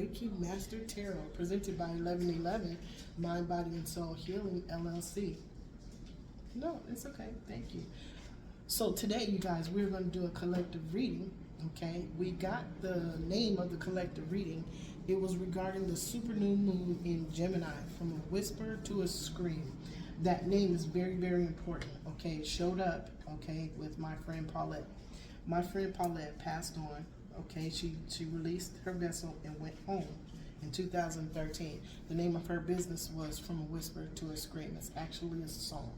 Reiki Master Tarot, presented by 1111 Mind, Body, and Soul Healing, LLC. No, it's okay. Thank you. So today, you guys, we're going to do a collective reading, okay? We got the name of the collective reading. It was regarding the super new moon in Gemini, from a whisper to a scream. That name is very, very important, okay? It showed up, okay, with my friend Paulette. My friend Paulette passed on, okay? She released her vessel and went home in 2013. The name of her business was From a Whisper to a Scream. It's actually a song,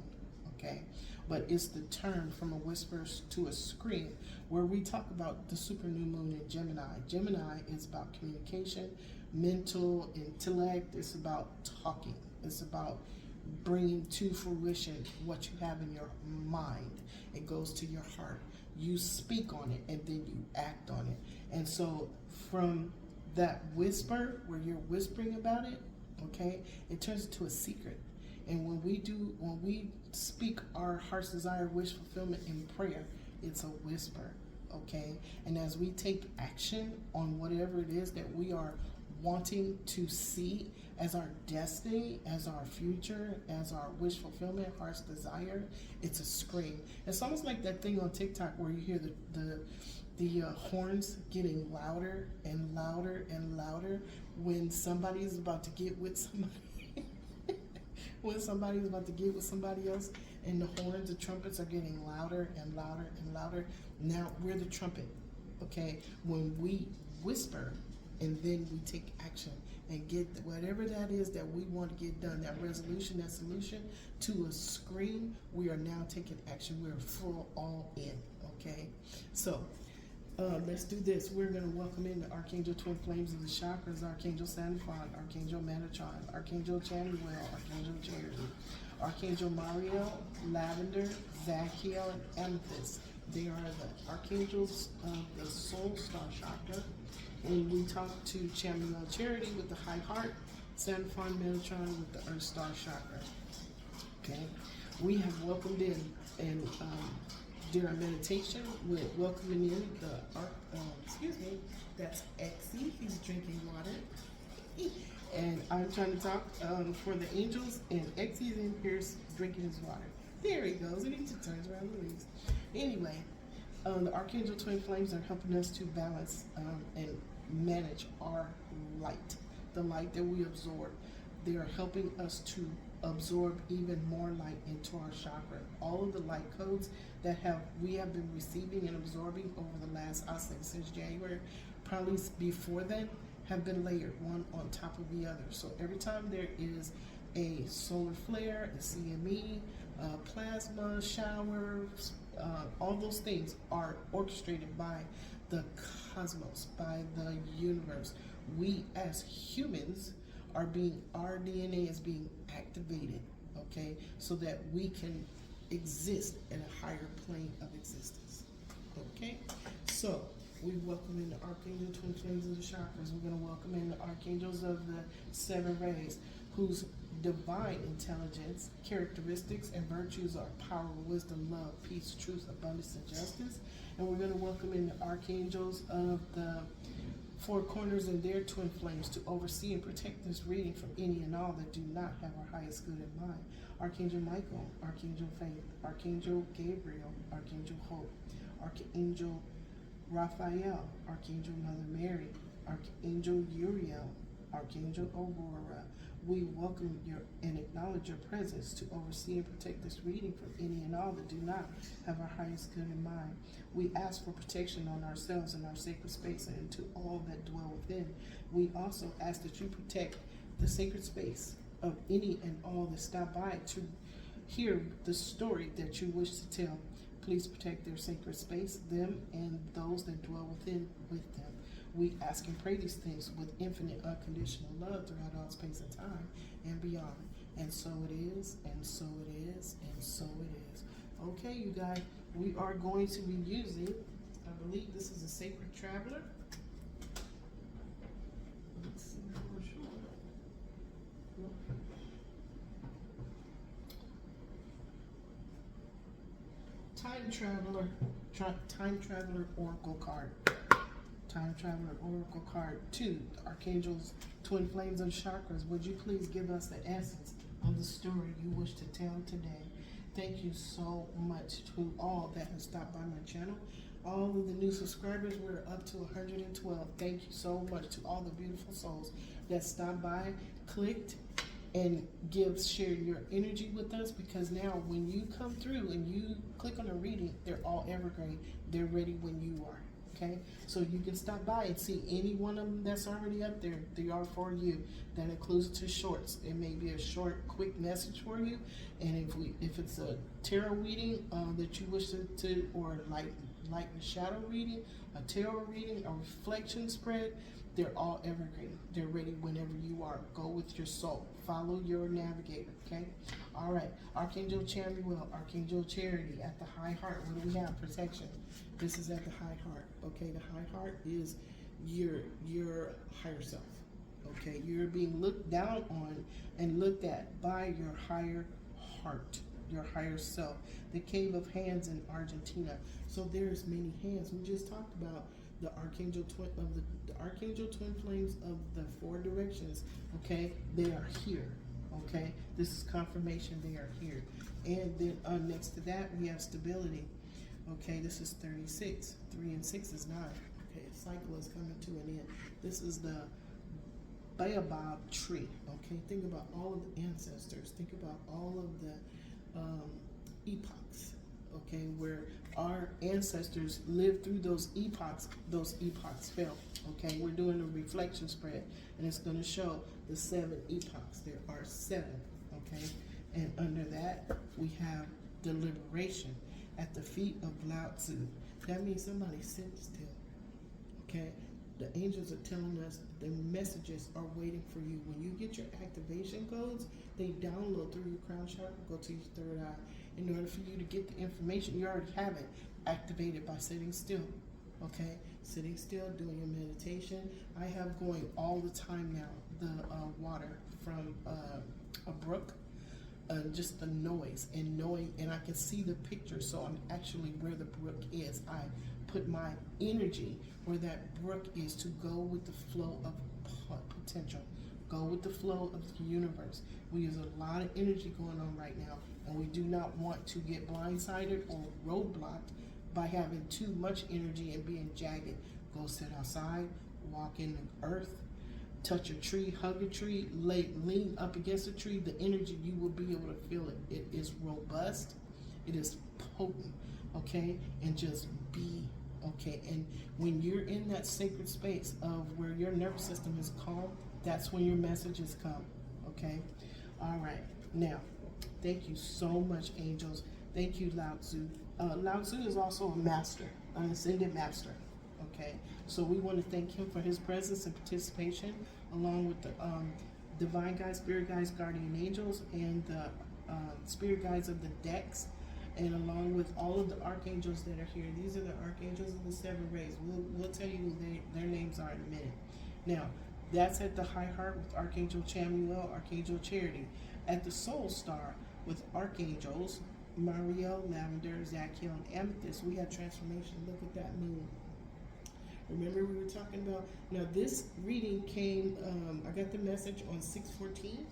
okay? But it's the term From a Whisper to a Scream, where we talk about the super new moon in Gemini. Gemini is about communication, mental intellect. It's about talking. It's about bringing to fruition what you have in your mind. It goes to your heart. You speak on it and then you act on it. And so from that whisper, where you're whispering about it, okay, it turns into a secret. And when we speak our heart's desire, wish fulfillment in prayer, it's a whisper, okay? And as we take action on whatever it is that we are wanting to see as our destiny, as our future, as our wish fulfillment, heart's desire, it's a scream. It's almost like that thing on TikTok where you hear the horns getting louder and louder and louder when somebody is about to get with somebody. When somebody's about to get with somebody else, and the horns, the trumpets are getting louder and louder and louder. Now we're the trumpet, okay? When we whisper and then we take action and get whatever that is that we want to get done, that resolution, that solution, to a scream, we are now taking action. We're full all in, okay? So let's do this. We're going to welcome in the Archangel Twin Flames of the Chakras, Archangel Sanfon, Archangel Metatron, Archangel Chamuel, Archangel Charity, Archangel Mariel, Lavender, Zachiel, and Amethyst. They are the archangels of the Soul Star Chakra. And we talk to Chamuel Charity with the High Heart, Sanfon Metatron with the Earth Star Chakra. Okay, we have welcomed in and did our meditation with welcoming in that's Exy. He's drinking water. And I'm trying to talk for the angels, and Exy's in here drinking his water. There he goes, and he just turns around and leaves. Anyway, the Archangel Twin Flames are helping us to balance and manage our light, the light that we absorb. They are helping us to absorb even more light into our chakra. All of the light codes that we have been receiving and absorbing over the last, I'll say, since January, probably before then, have been layered one on top of the other. So every time there is a solar flare, a CME, plasma, shower, all those things are orchestrated by the cosmos, by the universe. We as humans our DNA is being activated, okay, so that we can exist in a higher plane of existence, okay? So we welcome in the Archangel Twin Flames of the Chakras. We're going to welcome in the Archangels of the Seven Rays, whose divine intelligence, characteristics, and virtues are power, wisdom, love, peace, truth, abundance, and justice. And we're going to welcome in the Archangels of the Four Corners and their twin flames to oversee and protect this reading from any and all that do not have our highest good in mind. Archangel Michael, Archangel Faith, Archangel Gabriel, Archangel Hope, Archangel Raphael, Archangel Mother Mary, Archangel Uriel, Archangel Aurora. We welcome your and acknowledge your presence to oversee and protect this reading from any and all that do not have our highest good in mind. We ask for protection on ourselves and our sacred space and to all that dwell within. We also ask that you protect the sacred space of any and all that stop by to hear the story that you wish to tell. Please protect their sacred space, them and those that dwell within with them. We ask and pray these things with infinite unconditional love throughout all space and time and beyond. And so it is, and so it is, and so it is. Okay, you guys, we are going to be using, I believe this is a Sacred Traveler. Let's see for sure. Time Traveler Oracle card. Time Traveler Oracle card 2, Archangels, Twin Flames of Chakras. Would you please give us the essence of the story you wish to tell today? Thank you so much to all that have stopped by my channel. All of the new subscribers, we're up to 112. Thank you so much to all the beautiful souls that stopped by, clicked, and share your energy with us, because now when you come through and you click on a reading, they're all evergreen. They're ready when you are. Okay, so you can stop by and see any one of them that's already up there. They are for you. That includes 2 shorts. It may be a short, quick message for you, and if it's a tarot reading that you wish to or light and shadow reading, a tarot reading, a reflection spread, they're all evergreen. They're ready whenever you are. Go with your soul. Follow your navigator, okay? All right. Archangel Chamuel, Archangel Charity at the high heart. What do we have? Protection. This is at the high heart, okay? The high heart is your higher self, okay? You're being looked down on and looked at by your higher heart, your higher self. The Cave of Hands in Argentina. So there's many hands. We just talked about the Archangel Twin Flames of the 4 directions. Okay, they are here. Okay, this is confirmation they are here. And then next to that we have stability. Okay, this is 36. 3 and 6 is 9. Okay, a cycle is coming to an end. This is the baobab tree. Okay, think about all of the ancestors. Think about all of the epochs. Okay, where our ancestors lived through those epochs fell. Okay, we're doing a reflection spread, and it's going to show the 7 epochs. There are 7. Okay, and under that we have deliberation at the feet of Lao Tzu. That means somebody sit still. Okay, the angels are telling us the messages are waiting for you. When you get your activation codes, they download through your crown chakra, go to your 3rd eye. In order for you to get the information, you already have it activated by sitting still. Okay, sitting still, doing your meditation. I have going all the time now, the water from a brook, just the noise and knowing, and I can see the picture, so I'm actually where the brook is. I put my energy where that brook is to go with the flow of potential, go with the flow of the universe. We use a lot of energy going on right now, and we do not want to get blindsided or roadblocked by having too much energy and being jagged. Go sit outside, walk in the earth, touch a tree, hug a tree, lean up against a tree. The energy, you will be able to feel it. It is robust, it is potent, okay? And just be, okay? And when you're in that sacred space of where your nervous system is calm, that's when your messages come, okay? All right, now, thank you so much, angels. Thank you, Lao Tzu. Lao Tzu is also a master, an ascended master, okay? So we want to thank him for his presence and participation, along with the divine guides, spirit guides, guardian angels, and the spirit guides of the decks, and along with all of the archangels that are here. These are the archangels of the 7 rays. We'll tell you who their names are in a minute. Now, that's at the high heart with Archangel Chamuel, Archangel Charity. At the soul star with archangels Mariel, Lavender, Zachiel, and Amethyst, we have transformation. Look at that moon. Remember we were talking about, now this reading came, I got the message on 6/14,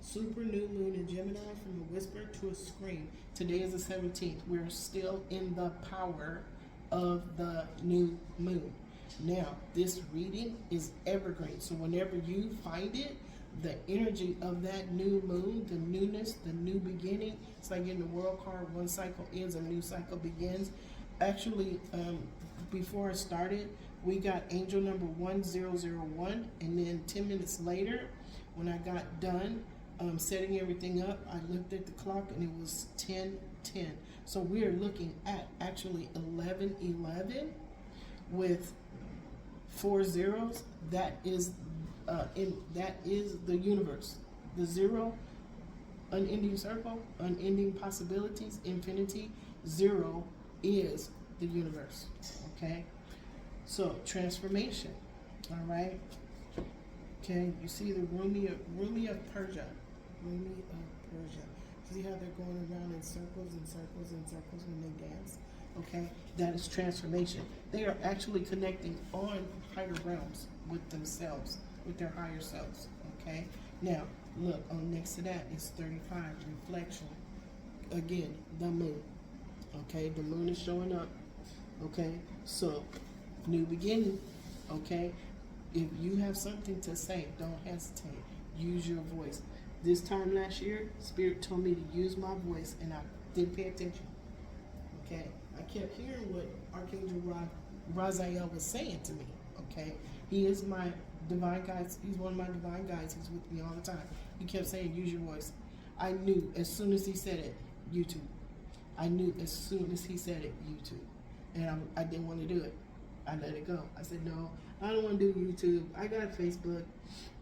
super new moon in Gemini, from a whisper to a scream. Today is the 17th. We're still in the power of the new moon. Now, this reading is evergreen. So whenever you find it, the energy of that new moon, the newness, the new beginning, it's like getting the world card. One cycle ends, a new cycle begins. Actually, before I started, we got angel number 1001, and then 10 minutes later, when I got done setting everything up, I looked at the clock and it was 10:10. So we are looking at actually 11:11 with 4 zeros. That is the universe. The 0, unending circle, unending possibilities, infinity. 0 is the universe. Okay, so transformation. All right. Okay, you see the Rumi of Persia. Rumi of Persia. See how they're going around in circles and circles and circles when they dance? Okay, that is transformation. They are actually connecting on higher realms with themselves, with their higher selves. Okay, now look on next to that is 35 reflection. Again, the moon. Okay, the moon is showing up. Okay, so new beginning. Okay, if you have something to say, don't hesitate. Use your voice. This time last year, Spirit told me to use my voice, and I didn't pay attention. Okay, I kept hearing what Archangel Raziel was saying to me. Okay, he is my divine guide. He's one of my divine guides. He's with me all the time. He kept saying, use your voice. I knew as soon as he said it, YouTube. I knew as soon as he said it, YouTube. And I didn't want to do it. I let it go. I said, no, I don't want to do YouTube. I got Facebook.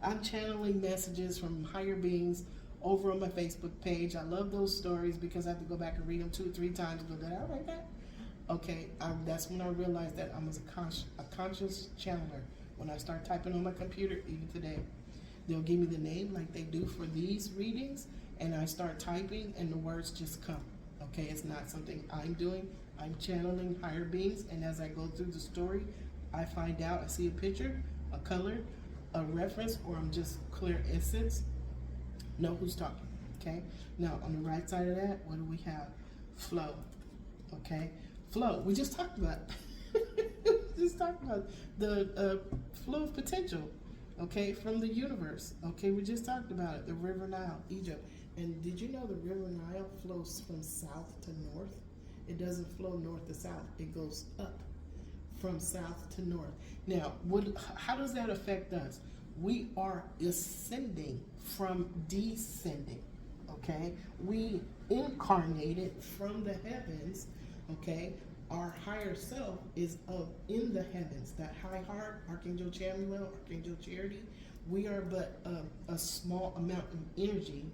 I'm channeling messages from higher beings over on my Facebook page. I love those stories because I have to go back and read them 2 or 3 times and go, did I write that? Okay, that's when I realized that I'm a conscious channeler. When I start typing on my computer, even today, they'll give me the name like they do for these readings, and I start typing and the words just come. Okay, it's not something I'm doing. I'm channeling higher beings, and as I go through the story, I find out, I see a picture, a color, a reference, or I'm just clear essence. Know who's talking. Okay, now on the right side of that, what do we have? Flow. Okay, flow. We just talked about just talked about the flow of potential. Okay, from the universe. Okay, we just talked about it. The River Nile, Egypt. And did you know the River Nile flows from south to north? It doesn't flow north to south. It goes up from south to north. Now, how does that affect us? We are ascending from descending. Okay, we incarnated from the heavens. Okay, our higher self is in the heavens. That high heart, Archangel Chamuel, Archangel Charity. We are but a small amount of energy.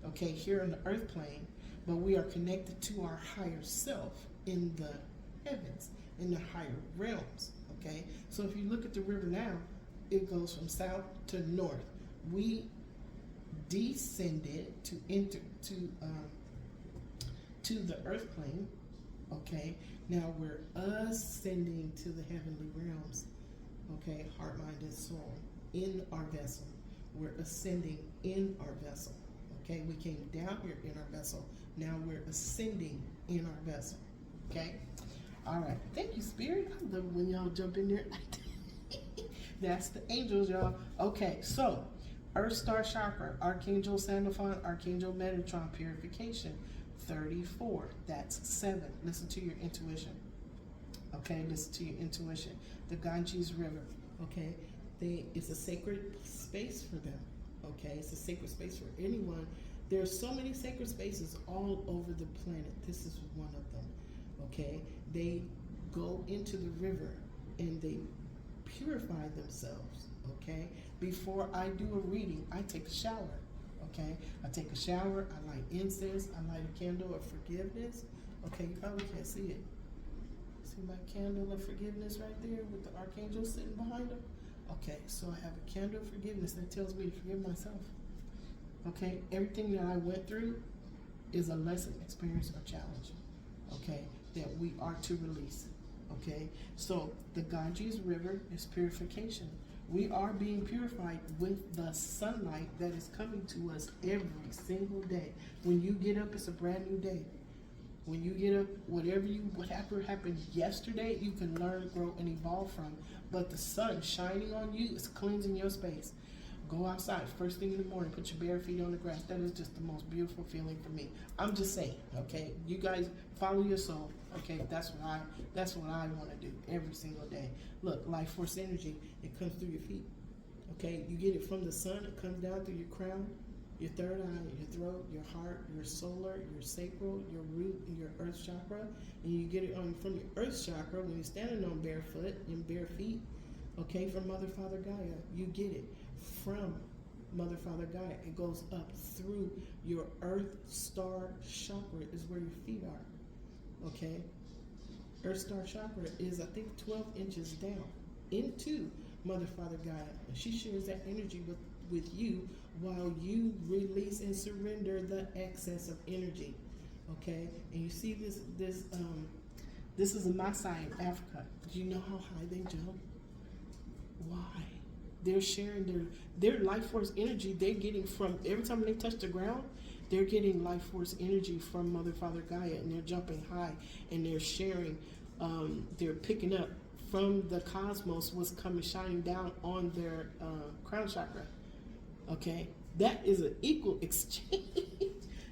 Okay, here on the earth plane, but we are connected to our higher self in the heavens, in the higher realms. Okay, so if you look at the river now, it goes from south to north. We descended to enter to the earth plane. Okay, now we're ascending to the heavenly realms. Okay, heart, mind, and soul in our vessel. We're ascending in our vessel. Okay, we came down here in our vessel. Now we're ascending in our vessel. Okay, all right. Thank you, Spirit. I love when y'all jump in there. That's the angels, y'all. Okay, so Earth Star Chakra, Archangel Sandalphon, Archangel Metatron, Purification, 34. That's 7. Listen to your intuition. Okay, listen to your intuition. The Ganges River. Okay, it's a sacred space for them. Okay, it's a sacred space for anyone. There are so many sacred spaces all over the planet. This is one of them. Okay, they go into the river and they purify themselves. Okay, before I do a reading, I take a shower. Okay, I take a shower, I light incense, I light a candle of forgiveness. Okay, you probably can't see it. See my candle of forgiveness right there with the archangel sitting behind him? Okay, so I have a candle of forgiveness that tells me to forgive myself. Okay, everything that I went through is a lesson, experience, or challenge. Okay, that we are to release. Okay, so the Ganges River is purification. We are being purified with the sunlight that is coming to us every single day. When you get up, it's a brand new day. When you get up, whatever happened yesterday, you can learn, grow, and evolve from. But the sun shining on you is cleansing your space. Go outside first thing in the morning, put your bare feet on the grass. That is just the most beautiful feeling for me. I'm just saying, okay? You guys follow your soul, okay? That's what I want to do every single day. Look, life force energy, it comes through your feet. Okay? You get it from the sun, it comes down through your crown, your third eye, your throat, your heart, your solar, your sacral, your root, and your earth chakra. And you get it from your earth chakra when you're standing on barefoot and bare feet, okay, from Mother, Father, Gaia. You get it from Mother, Father, Gaia. It goes up through your earth star chakra is where your feet are, okay? Earth star chakra is, I think, 12 inches down into Mother, Father, Gaia. And she shares that energy with you while you release and surrender the excess of energy, okay? And you see This is in Maasai in Africa. Do you know how high they jump? Why? They're sharing their life force energy. They're getting from every time they touch the ground, they're getting life force energy from Mother, Father, Gaia, and they're jumping high, and they're sharing. They're picking up from the cosmos what's coming, shining down on their crown chakra. Okay, that is an equal exchange.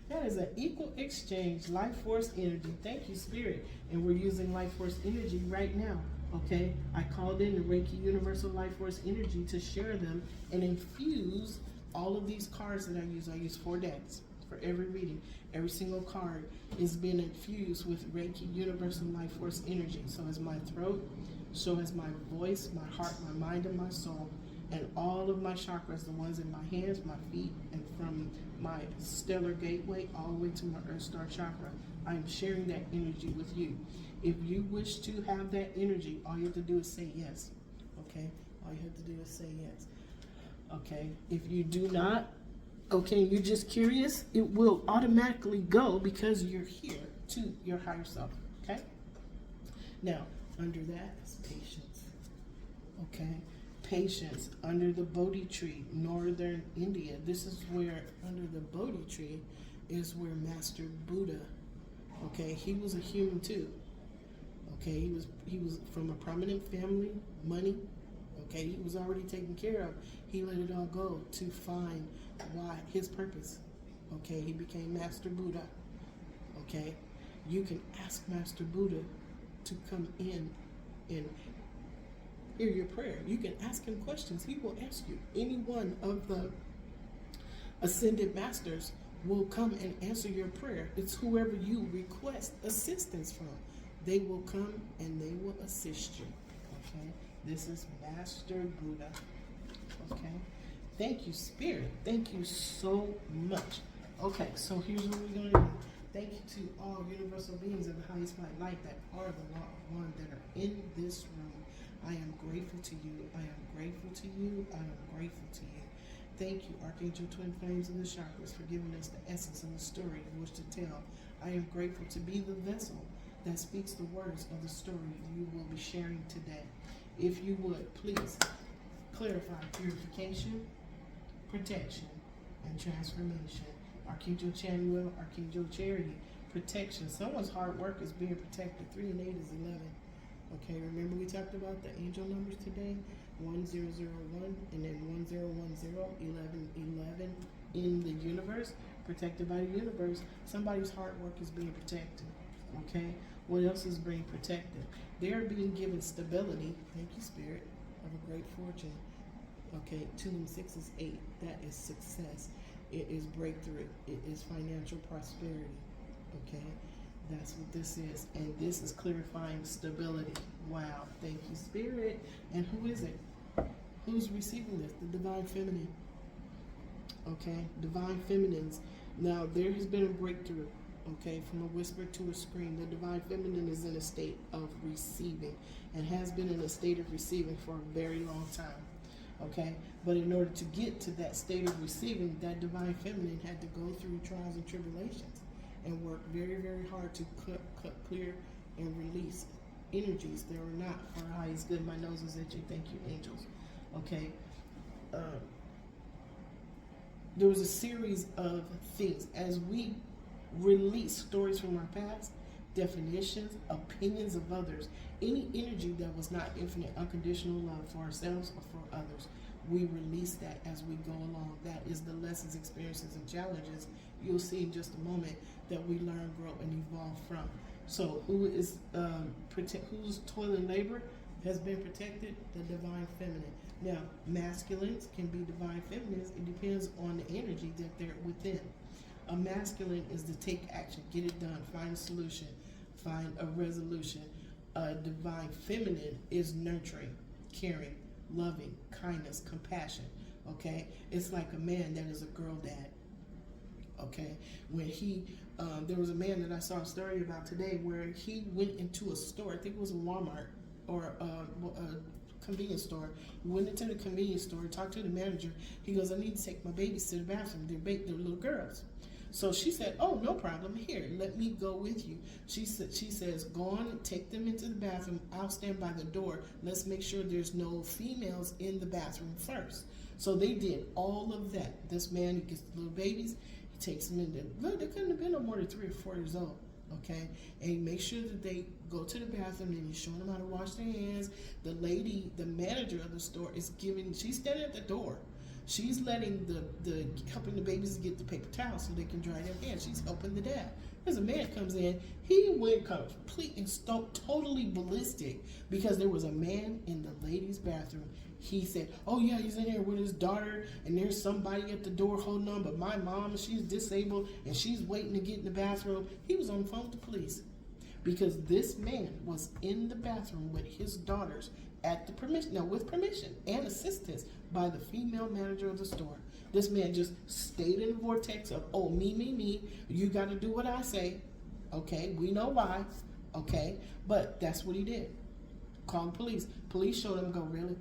That is an equal exchange, life force energy. Thank you, Spirit. And we're using life force energy right now. Okay, I called in the Reiki Universal Life Force Energy to share them and infuse all of these cards that I use. I use 4 decks for every reading. Every single card is being infused with Reiki Universal Life Force Energy. So is my throat, so is my voice, my heart, my mind, and my soul, and all of my chakras, the ones in my hands, my feet, and from my stellar gateway all the way to my Earth Star chakra. I am sharing that energy with you. If you wish to have that energy, all you have to do is say yes. Okay? All you have to do is say yes. Okay? If you do not, okay, you're just curious, it will automatically go because you're here to your higher self. Okay? Now, under that is patience. Okay? Patience under the Bodhi tree, northern India. This is where, under the Bodhi tree, is where Master Buddha, okay, he was a human too. Okay, he was from a prominent family, money. Okay, he was already taken care of. He let it all go to find why his purpose. Okay, he became Master Buddha. Okay, you can ask Master Buddha to come in and hear your prayer. You can ask him questions. He will ask you. Any one of the ascended masters will come and answer your prayer. It's whoever you request assistance from. They will come and they will assist you. Okay? This is Master Buddha. Okay? Thank you, Spirit. Thank you so much. Okay, so here's what we're going to do. Thank you to all universal beings of the highest light that are the law of one that are in this room. I am grateful to you. I am grateful to you. I am grateful to you. Thank you, Archangel Twin Flames of the Chakras, for giving us the essence of the story you wish to tell. I am grateful to be the vessel that speaks the words of the story you will be sharing today. If you would, please clarify purification, protection, and transformation. Archangel Chanuel, Archangel Charity, protection. Someone's hard work is being protected. 3 and 8 is 11. Okay, remember we talked about the angel numbers today? 1001 and then 1010, 1111 in the universe, protected by the universe. Somebody's hard work is being protected. Okay, what else is being protected? They are being given stability. Thank you, Spirit, of a great fortune. Okay, 2 and 6 is 8. That is success. It is breakthrough. It is financial prosperity. Okay, that's what this is. And this is clarifying stability. Wow, thank you, Spirit. And who is it? Who's receiving this? The Divine Feminine. Okay, Divine Feminines. Now, there has been a breakthrough. Okay, from a whisper to a scream. The Divine Feminine is in a state of receiving and has been in a state of receiving for a very long time. Okay, but in order to get to that state of receiving, that Divine Feminine had to go through trials and tribulations and work very, very hard to cut clear and release energies that are not for our highest good. My nose is itchy. Thank you, angels. Okay. There was a series of things as we release stories from our past, definitions, opinions of others, any energy that was not infinite, unconditional love for ourselves or for others. We release that as we go along. That is the lessons, experiences, and challenges you'll see in just a moment that we learn, grow, and evolve from. So whose toil and labor has been protected? The Divine Feminine. Now, masculines can be Divine Feminines. It depends on the energy that they're within. A masculine is to take action, get it done, find a solution, find a resolution. A Divine Feminine is nurturing, caring, loving, kindness, compassion. Okay? It's like a man that is a girl dad. Okay? When there was a man that I saw a story about today where he went into a store, I think it was a Walmart or a convenience store. He went into the convenience store, talked to the manager. He goes, I need to take my babies to the bathroom. They're little girls. So she said, "Oh, no problem. Here, let me go with you." She says, "Go on and take them into the bathroom. I'll stand by the door. Let's make sure there's no females in the bathroom first." So they did all of that. This man, he gets the little babies. He takes them in there. Look, they couldn't have been no more than 3 or 4 years old. Okay, and he makes sure that they go to the bathroom, and he's showing them how to wash their hands. The lady, the manager of the store, she's standing at the door. She's letting helping the babies get the paper towels so they can dry their hands. She's helping the dad. As a man comes in, he went complete and totally ballistic because there was a man in the ladies' bathroom. He said, "Oh yeah, he's in here with his daughter, and there's somebody at the door holding on, but my mom, she's disabled, and she's waiting to get in the bathroom." He was on the phone with the police because this man was in the bathroom with his daughters with permission and assistance by the female manager of the store. This man just stayed in the vortex of, "Oh, me, you got to do what I say." Okay, we know why. Okay, but that's what he did. Called the police. Police showed him, go, "Really?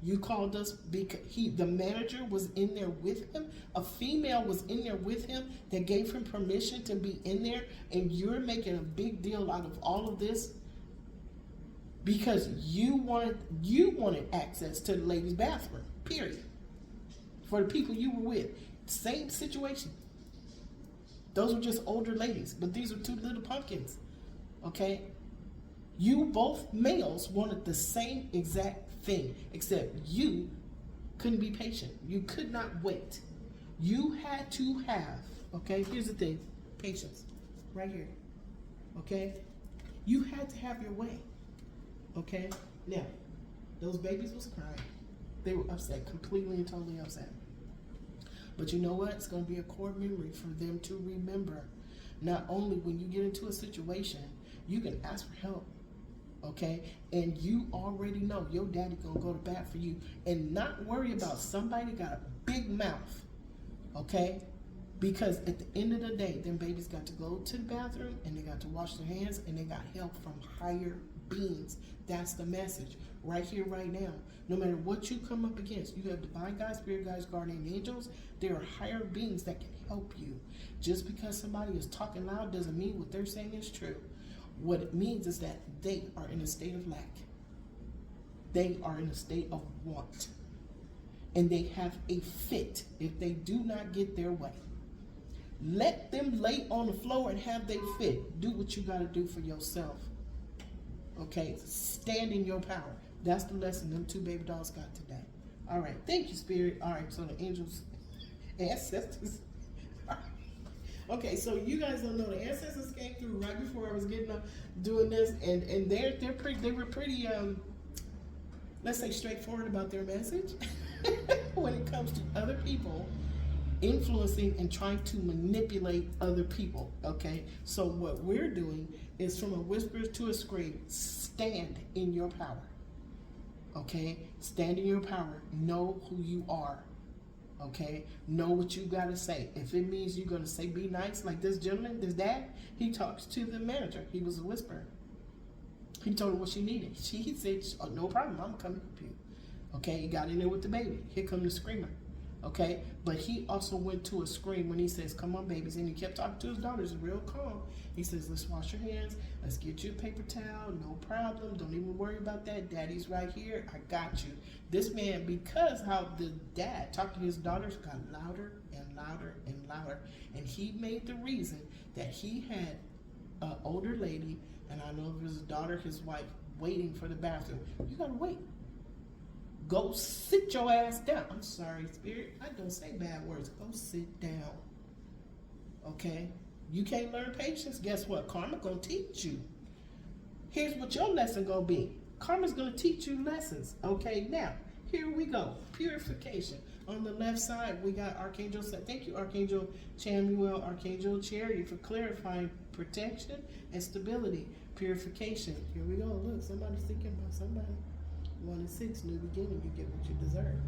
You called us because the manager was in there with him? A female was in there with him that gave him permission to be in there, and you're making a big deal out of all of this because you wanted access to the ladies' bathroom, period. For the people you were with. Same situation. Those were just older ladies, but these are 2 little pumpkins. Okay? You both males wanted the same exact thing, except you couldn't be patient. You could not wait. You had to have, okay, here's the thing, patience, right here, okay? You had to have your way, okay? Now, those babies was crying. They were upset, completely and totally upset. But you know what? It's going to be a core memory for them to remember. Not only when you get into a situation, you can ask for help. Okay, and you already know your daddy gonna go to bat for you, and not worry about somebody got a big mouth. Okay, because at the end of the day, them babies got to go to the bathroom and they got to wash their hands and they got help from higher beings. That's the message right here, right now. No matter what you come up against, you have divine guides, spirit guides, guardian angels. There are higher beings that can help you. Just because somebody is talking loud doesn't mean what they're saying is true. What it means is that they are in a state of lack. They are in a state of want. And they have a fit if they do not get their way. Let them lay on the floor and have their fit. Do what you got to do for yourself. Okay? Stand in your power. That's the lesson them 2 baby dolls got today. All right. Thank you, Spirit. All right. So the angels, ancestors. Okay, so you guys don't know, the ancestors came through right before I was getting up doing this, and they were pretty let's say straightforward about their message when it comes to other people influencing and trying to manipulate other people. Okay, so what we're doing is from a whisper to a scream. Stand in your power. Okay, stand in your power. Know who you are. Okay, know what you gotta say. If it means you're gonna say be nice, like this gentleman, this dad, he talks to the manager. He was a whisperer. He told her what she needed. He said, "Oh, no problem, I'm coming help you." Okay, he got in there with the baby. Here come the screamer. Okay, but he also went to a scream when he says, "Come on, babies," and he kept talking to his daughters, real calm. He says, "Let's wash your hands. Let's get you a paper towel. No problem. Don't even worry about that. Daddy's right here. I got you." This man, because how the dad talked to his daughters, got louder and louder and louder, and he made the reason that he had an older lady, and I know it was his daughter, his wife, waiting for the bathroom. You gotta wait. Go sit your ass down. I'm sorry, Spirit. I don't say bad words. Go sit down. Okay? You can't learn patience. Guess what? Karma gonna teach you. Here's what your lesson gonna be. Karma's gonna teach you lessons. Okay? Now, here we go. Purification. On the left side, we got Archangel. Thank you, Archangel Chamuel, Archangel Charity, for clarifying protection and stability. Purification. Here we go. Look, somebody's thinking about somebody. 1 and 6, new beginning, you get what you deserve.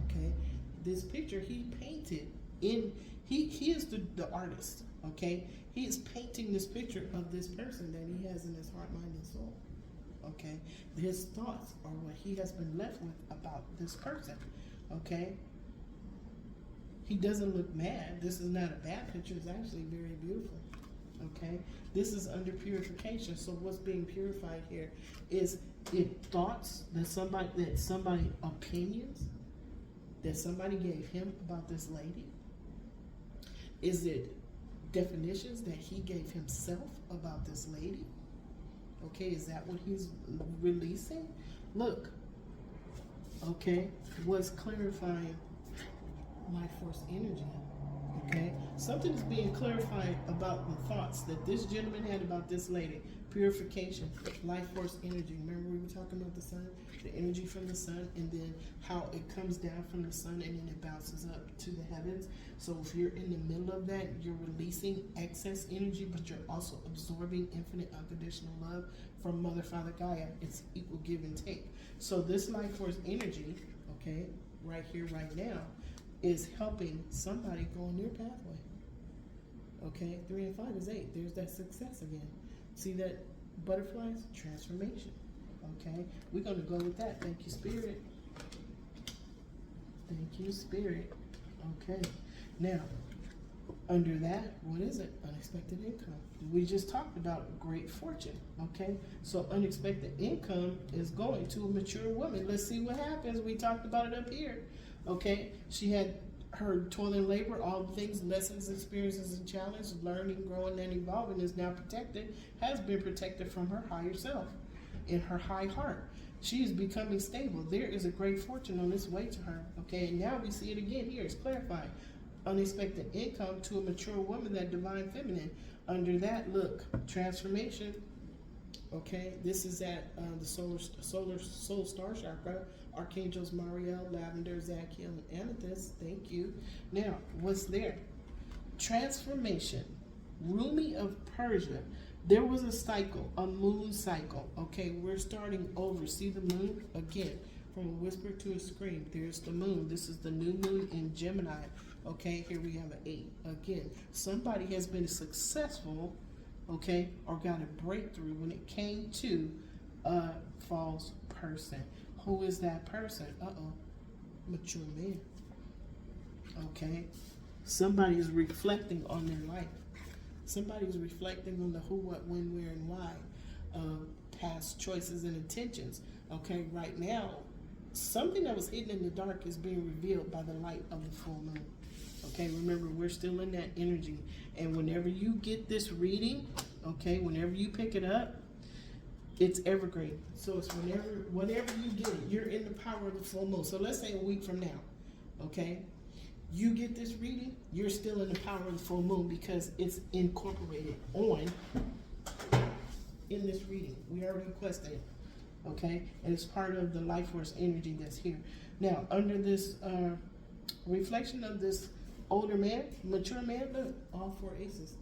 Okay, this picture he painted in, he is the artist. Okay, he is painting this picture of this person that he has in his heart, mind, and soul. Okay, his thoughts are what he has been left with about this person. Okay, He doesn't look mad. This is not a bad picture. It's actually very beautiful. Okay, this is under purification. So what's being purified here is it thoughts that somebody opinions that somebody gave him about this lady. Is it definitions that he gave himself about this lady? Okay, is that what he's releasing? Look, okay, what's clarifying life force energy? Okay, something is being clarified about the thoughts that this gentleman had about this lady. Purification, life force energy. Remember we were talking about the sun, the energy from the sun, and then how it comes down from the sun and then it bounces up to the heavens. So if you're in the middle of that, you're releasing excess energy, but you're also absorbing infinite unconditional love from Mother, Father, Gaia. It's equal give and take. So this life force energy, okay, right here, right now, is helping somebody go on their pathway. Okay, 3 and 5 is 8. There's that success again. See that butterflies? Transformation. Okay, we're going to go with that. Thank you, Spirit. Thank you, Spirit. Okay, now, under that, what is it? Unexpected income. We just talked about great fortune. Okay, so unexpected income is going to a mature woman. Let's see what happens. We talked about it up here. Okay, she had her toil and labor, all the things, lessons, experiences, and challenges, learning, growing, and evolving is now protected, has been protected from her higher self in her high heart. She is becoming stable. There is a great fortune on its way to her. Okay, and now we see it again here. It's clarified. Unexpected income to a mature woman, that divine feminine. Under that, look, transformation. Okay, this is at the soul star chakra. Archangels Mariel, Lavender, Zachiel, and Amethyst. Thank you. Now, what's there? Transformation. Rumi of Persia. There was a cycle, a moon cycle. Okay, we're starting over. See the moon? Again, from a whisper to a scream. There's the moon. This is the new moon in Gemini. Okay, here we have an 8. Again, somebody has been successful, okay, or got a breakthrough when it came to a false person. Who is that person? Mature man. Okay, somebody is reflecting on their life. Somebody is reflecting on the who, what, when, where, and why. Past choices and intentions. Okay, right now, something that was hidden in the dark is being revealed by the light of the full moon. Okay, remember, we're still in that energy. And whenever you get this reading, okay, whenever you pick it up, it's evergreen. So it's whenever you get it, you're in the power of the full moon. So let's say a week from now, okay, you get this reading, you're still in the power of the full moon because it's incorporated in this reading. We already requested it, okay? And it's part of the life force energy that's here. Now, under this reflection of this older man, mature man, look, all 4 aces,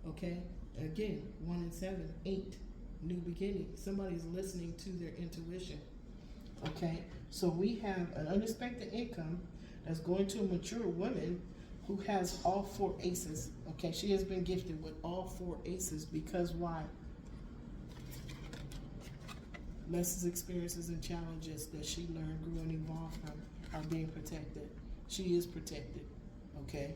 okay? Again, 1 and 7, 8. New beginning. Somebody's listening to their intuition. Okay, so we have an unexpected income that's going to a mature woman who has all 4 aces. Okay, she has been gifted with all 4 aces because why? Lessons, experiences, and challenges that she learned, grew, and evolved from are being protected. She is protected. Okay.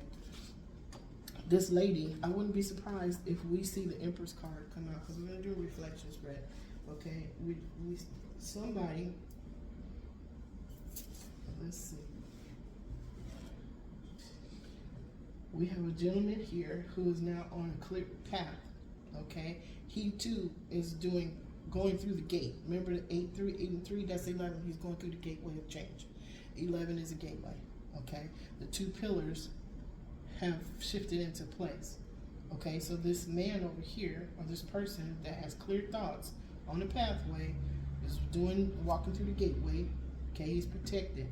This lady, I wouldn't be surprised if we see the Empress card come out because we're going to do a reflection spread. Okay, somebody, let's see. We have a gentleman here who is now on a clear path. Okay, he too is going through the gate. Remember the 8 and 3, that's 11. He's going through the gateway of change. 11 is a gateway. Okay, the 2 pillars have shifted into place. Okay, so this man over here, or this person that has clear thoughts on the pathway, is walking through the gateway. Okay, he's protected.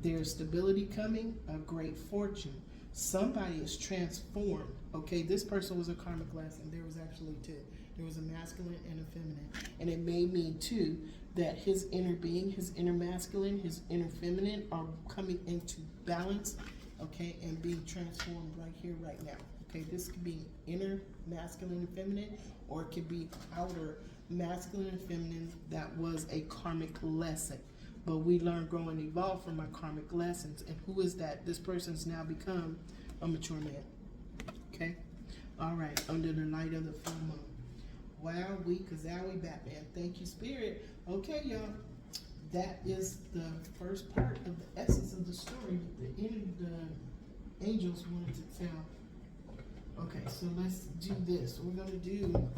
There's stability coming, a great fortune. Somebody is transformed. Okay, this person was a karmic lesson. There was actually 2. There was a masculine and a feminine. And it may mean too that his inner being, his inner masculine, his inner feminine are coming into balance. Okay, and being transformed right here, right now. Okay, this could be inner masculine and feminine, or it could be outer masculine and feminine that was a karmic lesson. but we learn, grow, and evolve from our karmic lessons. And who is that? This person's now become a mature man. Okay? All right, under the light of the full moon. Wow, Kazowie, Batman. Thank you, Spirit. Okay, y'all. That is the first part of the essence of the story that the angels wanted to tell. Okay, so let's do this. We're going to do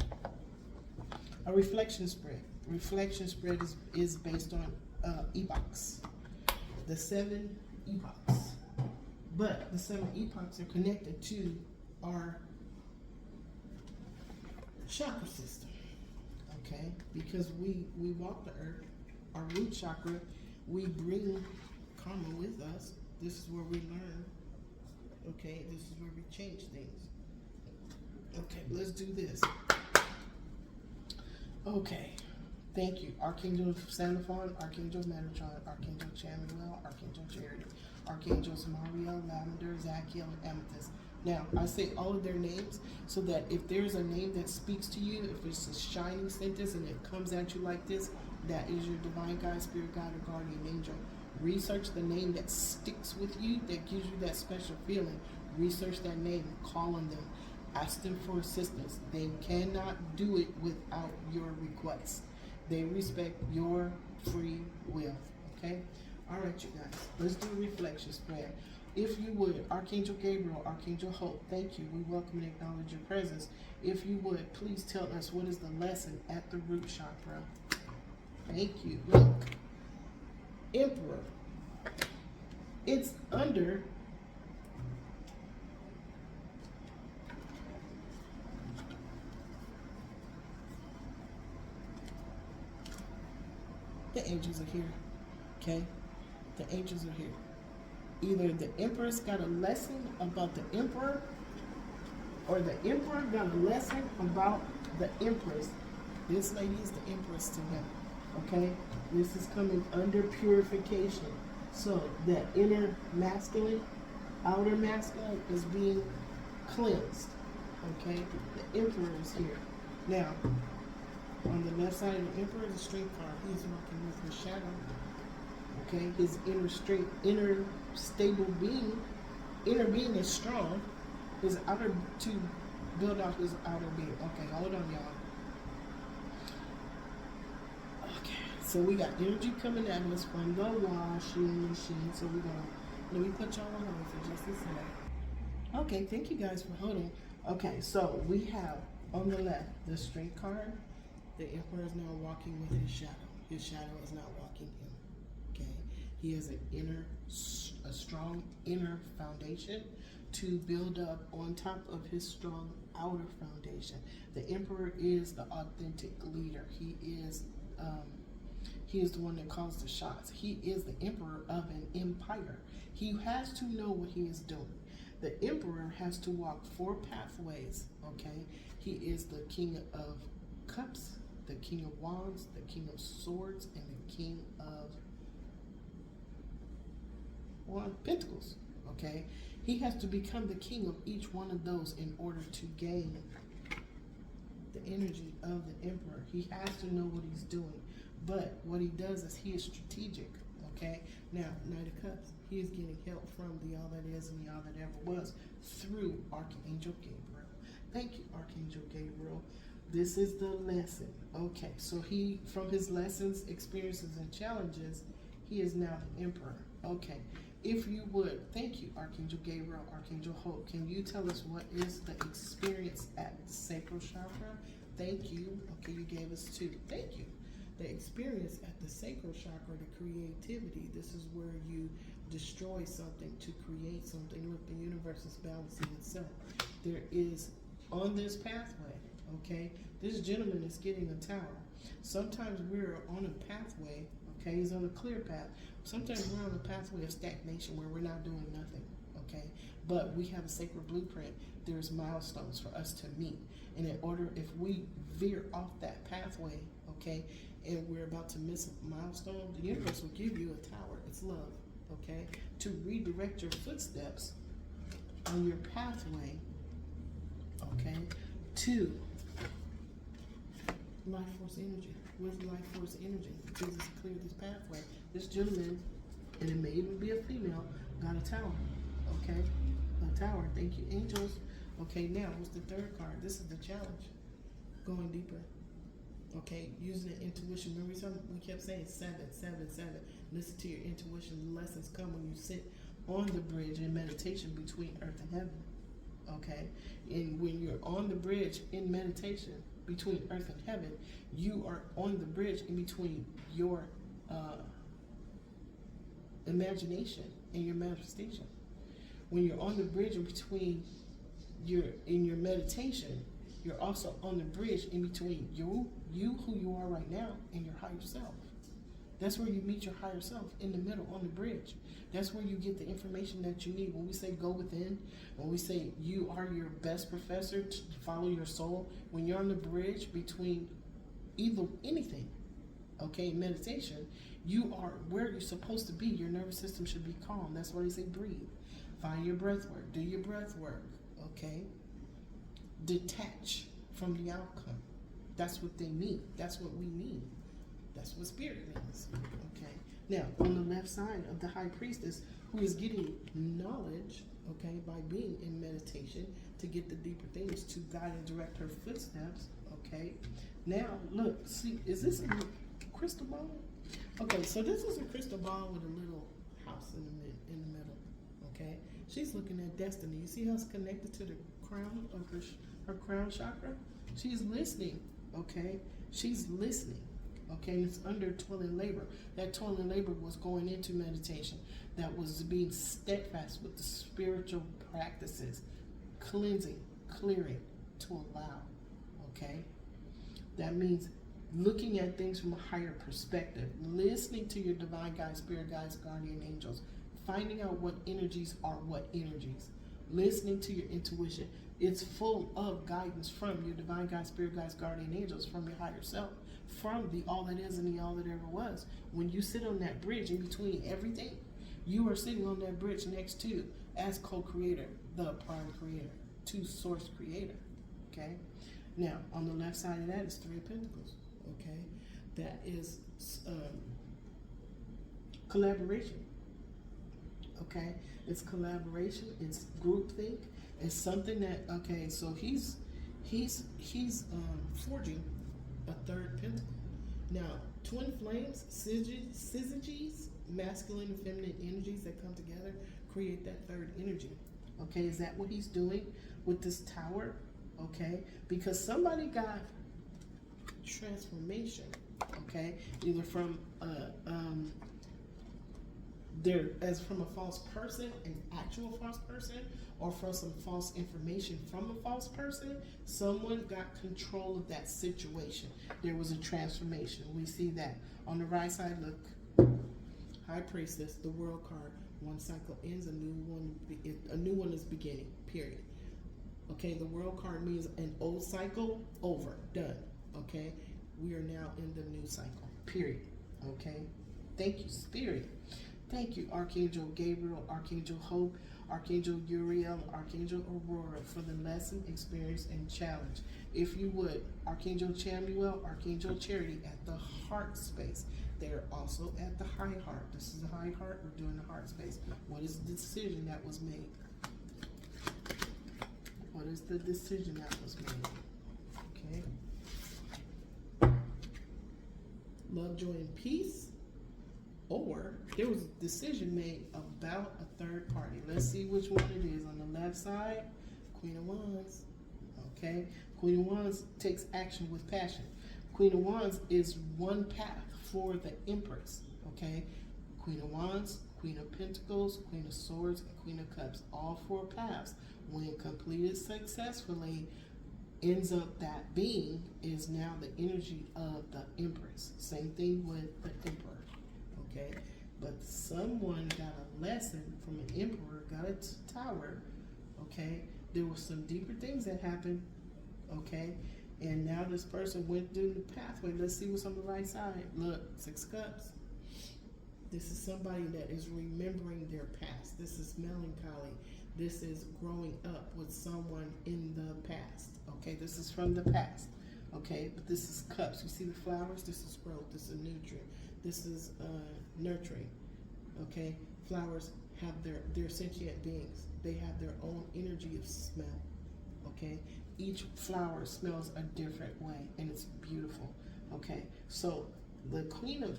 a reflection spread. Reflection spread is based on epochs. The 7 epochs. But the 7 epochs are connected to our chakra system. Okay? Because we walk the earth, our root chakra, we bring karma with us. This is where we learn. Okay? This is where we change things. Okay, let's do this. Okay. Thank you. Archangel Sandalphon, Archangel Metatron, Archangel Chamuel, Archangel Charity, Archangels Mario, Lavender, Zachiel, and Amethyst. Now, I say all of their names so that if there's a name that speaks to you, if it's a shining sentence and it comes at you like this, that is your divine guide, spirit guide, or guardian angel. Research the name that sticks with you, that gives you that special feeling. Research that name, call on them, ask them for assistance. They cannot do it without your request. They respect your free will, okay? All right, you guys, let's do a reflection spread. If you would, Archangel Gabriel, Archangel Hope, thank you. We welcome and acknowledge your presence. If you would, please tell us what is the lesson at the root chakra. Thank you. Look, Emperor. It's under the angels are here. Okay? The angels are here. Either the Empress got a lesson about the Emperor, or the Emperor got a lesson about the Empress. This lady is the Empress to him. Okay? This is coming under purification. So that inner masculine, outer masculine is being cleansed. Okay? The Emperor is here. Now, on the left side of the Emperor is a strength card. He's working with his shadow. Okay? His inner strength, inner stable being, inner being is strong. His outer, to build out his outer being. Okay, hold on, y'all. Okay, so we got energy coming at us from the washing machine. So we're gonna, let me put y'all on hold for just a second. Okay, thank you guys for holding. Okay, so we have on the left the strength card. The Emperor is now walking with his shadow. His shadow is not walking him. Okay, he has a strong inner foundation to build up on top of his strong outer foundation. The Emperor is the authentic leader. He is the one that calls the shots. He is the Emperor of an empire. He has to know what he is doing. The Emperor has to walk 4 pathways. Okay, he is the King of Cups, the King of Wands, the King of Swords, and the King of Pentacles. Okay, he has to become the king of each one of those in order to gain the energy of the Emperor. He has to know what he's doing, but what he does is he is strategic. Okay, now Knight of Cups, he is getting help from the all that is and the all that ever was through Archangel Gabriel. Thank you, Archangel Gabriel. This is the lesson. Okay, so he, from his lessons, experiences, and challenges, he is now the Emperor. Okay, if you would, thank you, Archangel Gabriel, Archangel Hope. Can you tell us what is the experience at the sacral chakra? Thank you. Okay, you gave us 2. Thank you. The experience at the sacral chakra, the creativity. This is where you destroy something to create something. Look, the universe is balancing itself. There is, on this pathway, okay, this gentleman is getting a tower. Sometimes we're on a pathway, okay, he's on a clear path. Sometimes we're on a pathway of stagnation where we're not doing nothing, okay? But we have a sacred blueprint. There's milestones for us to meet. And in order, if we veer off that pathway, okay, and we're about to miss a milestone, the universe will give you a tower. It's love, okay? To redirect your footsteps on your pathway, okay, to life force energy. Where's the life force energy? Jesus cleared this pathway. This gentleman, and it may even be a female, got a tower. Okay? A tower. Thank you, angels. Okay, now what's the third card? This is the challenge. Going deeper. Okay, using the intuition. Remember we kept saying 7, 7, 7. Listen to your intuition. The lessons come when you sit on the bridge in meditation between earth and heaven. Okay? And when you're on the bridge in meditation between earth and heaven, you are on the bridge in between your imagination and your manifestation. When you're on the bridge in between in your meditation, you're also on the bridge in between you who you are right now, and your higher self. That's where you meet your higher self, in the middle, on the bridge. That's where you get the information that you need. When we say go within, when we say you are your best professor to follow your soul, when you're on the bridge between anything, okay, meditation, you are where you're supposed to be. Your nervous system should be calm. That's why they say breathe. Find your breath work. Do your breath work, okay? Detach from the outcome. That's what they mean. That's what we mean. That's what spirit means. Okay. Now, on the left side of the high priestess, who is getting knowledge, okay, by being in meditation to get the deeper things, to guide and direct her footsteps. Okay. Now, look, see, is this a crystal ball? Okay, so this is a crystal ball with a little house in the middle. Okay. She's looking at destiny. You see how it's connected to the crown of her crown chakra? She's listening. Okay. She's listening. Okay, and it's under toil and labor. That toil and labor was going into meditation. That was being steadfast with the spiritual practices, cleansing, clearing, to allow. Okay, that means looking at things from a higher perspective, listening to your divine guides, spirit guides, guardian angels, finding out what energies are what energies, listening to your intuition. It's full of guidance from your divine guides, spirit guides, guardian angels, from your higher self, from the all that is and the all that ever was. When you sit on that bridge in between everything, you are sitting on that bridge next to, as co-creator, the prime creator, to source creator. Okay? Now, on the left side of that is 3 of Pentacles. Okay? That is collaboration. Okay? It's collaboration, it's groupthink, it's something that, okay, so he's forging a 3rd pentacle. Now, twin flames, syzygies, masculine and feminine energies that come together create that 3rd energy. Okay, is that what he's doing with this tower? Okay, because somebody got transformation. Okay, either from from a false person, an actual false person, or from some false information from a false person. Someone got control of that situation. There was a transformation. We see that. On the right side, look, High Priestess, the World card. One cycle ends, a new one is beginning, period. Okay, the World card means an old cycle, over, done. Okay, we are now in the new cycle, period. Okay, thank you, Spirit. Thank you, Archangel Gabriel, Archangel Hope, Archangel Uriel, Archangel Aurora, for the lesson, experience, and challenge. If you would, Archangel Chamuel, Archangel Charity at the heart space. They're also at the high heart. This is the high heart. We're doing the heart space. What is the decision that was made? What is the decision that was made? Okay. Love, joy, and peace. Or there was a decision made about a 3rd party. Let's see which one it is. On the left side, Queen of Wands. Okay, Queen of Wands takes action with passion. Queen of Wands is one path for the Empress. Okay, Queen of Wands, Queen of Pentacles, Queen of Swords, and Queen of Cups. All 4 paths, when completed successfully, ends up that being is now the energy of the Empress. Same thing with the Emperor. Okay, but someone got a lesson from an emperor, got a tower. Okay, there were some deeper things that happened. Okay, and now this person went through the pathway. Let's see what's on the right side. Look, 6 cups. This is somebody that is remembering their past. This is melancholy. This is growing up with someone in the past. Okay, this is from the past. Okay, but this is cups. You see the flowers? This is growth. This is nutrient. This is nurturing. Okay, flowers have they're sentient beings. They have their own energy of smell. Okay, each flower smells a different way, and it's beautiful. Okay, so the Queen of,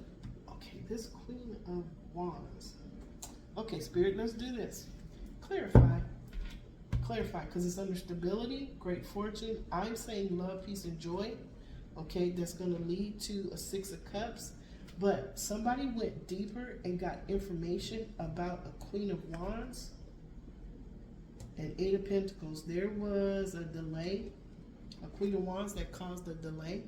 this Queen of Wands. Okay, Spirit, let's do this. Clarify, because it's under stability, great fortune. I'm saying love, peace, and joy. Okay, that's going to lead to a Six of Cups. But somebody went deeper and got information about a Queen of Wands and Eight of Pentacles. There was a delay, a Queen of Wands that caused a delay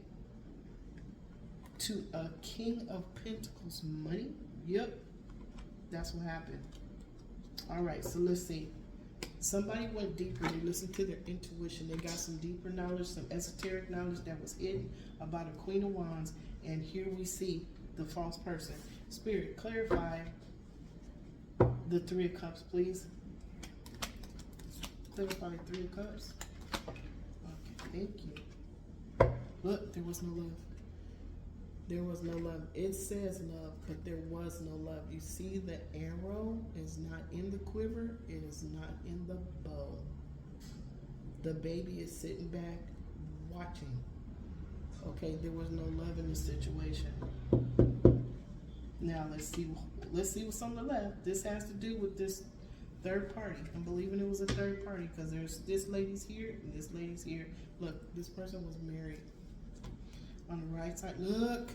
to a King of Pentacles money. Yep, that's what happened. All right, so let's see. Somebody went deeper. They listened to their intuition. They got some deeper knowledge, some esoteric knowledge that was hidden about a Queen of Wands. And here we see the false person. Spirit, clarify the Three of Cups, please. Clarify the Three of Cups. Okay, thank you. Look, there was no love. There was no love. It says love, but there was no love. You see the arrow is not in the quiver. It is not in the bow. The baby is sitting back watching. Okay, there was no love in the situation. Now let's see what's on the left. This has to do with this third party. I'm believing it was a third party because there's this lady's here and this lady's here. Look, this person was married. On the right side, look,